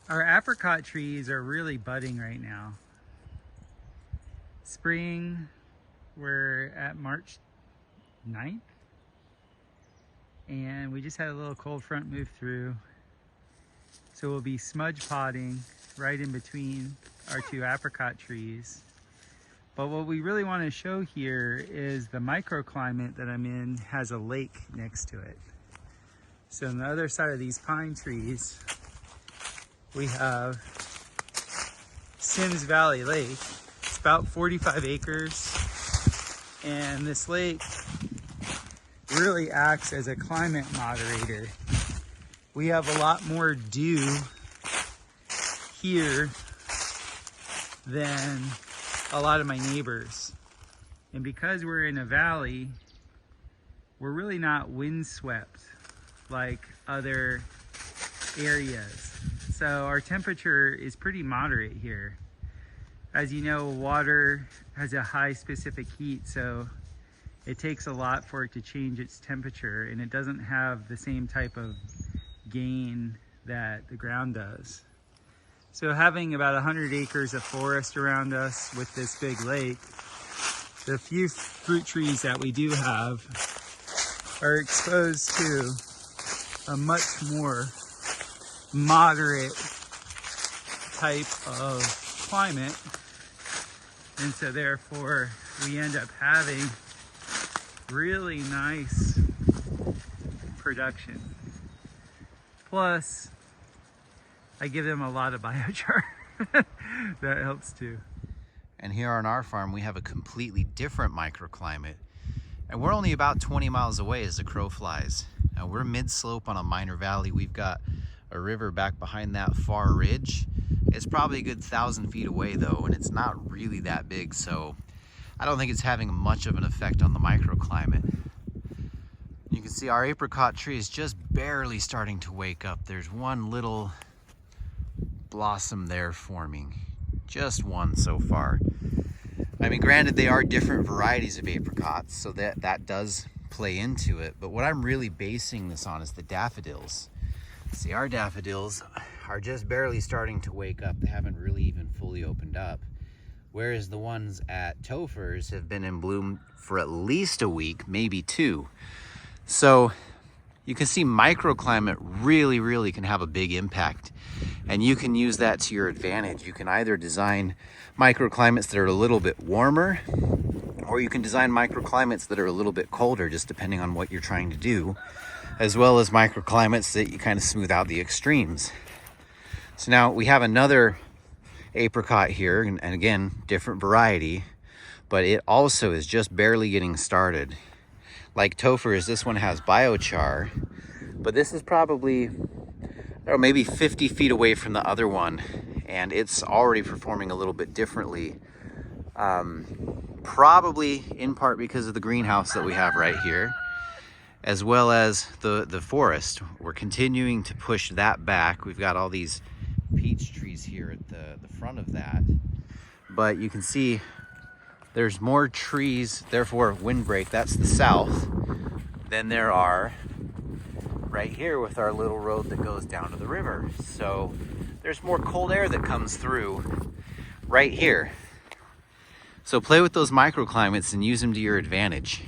Our apricot trees are really budding right now. Spring, we're at March 9th, and we just had a little cold front move through. So we'll be smudge potting right in between our two apricot trees. But what we really want to show here is the microclimate that I'm in has a lake next to it. So on the other side of these pine trees, we have Sims Valley Lake. It's about 45 acres. And this lake really acts as a climate moderator. We have a lot more dew here than a lot of my neighbors. And because we're in a valley, we're really not windswept like other areas. So our temperature is pretty moderate here. As you know, water has a high specific heat, so it takes a lot for it to change its temperature, and it doesn't have the same type of gain that the ground does. So having about 100 acres of forest around us with this big lake, the few fruit trees that we do have are exposed to a much more moderate type of climate. And so therefore we end up having really nice production. Plus, I give them a lot of biochar. That helps too. And here on our farm, we have a completely different microclimate. And we're only about 20 miles away as the crow flies. Now we're mid-slope on a minor valley. We've got a river back behind that far ridge. It's probably a good 1,000 feet away though, and it's not really that big, so I don't think it's having much of an effect on the microclimate. You can see our apricot tree is just barely starting to wake up. There's one little blossom there forming, just one so far. I mean, granted, they are different varieties of apricots, so that does play into it, but what I'm really basing this on is the daffodils. See, our daffodils are just barely starting to wake up. They haven't really even fully opened up, whereas the ones at Topher's have been in bloom for at least a week, maybe two. So you can see microclimate really can have a big impact, and you can use that to your advantage. You can either design microclimates that are a little bit warmer, or you can design microclimates that are a little bit colder, just depending on what you're trying to do, as well as microclimates that you kind of smooth out the extremes. So now we have another apricot here, and again, different variety, but it also is just barely getting started. Like Topher's, this one has biochar, but this is probably, I don't know, maybe 50 feet away from the other one, and it's already performing a little bit differently. Probably in part because of the greenhouse that we have right here, as well as the forest. We're continuing to push that back. We've got all these peach trees here at the front of that, but you can see there's more trees, therefore windbreak, that's the south, than there are right here with our little road that goes down to the river. So there's more cold air that comes through right here. So play with those microclimates and use them to your advantage.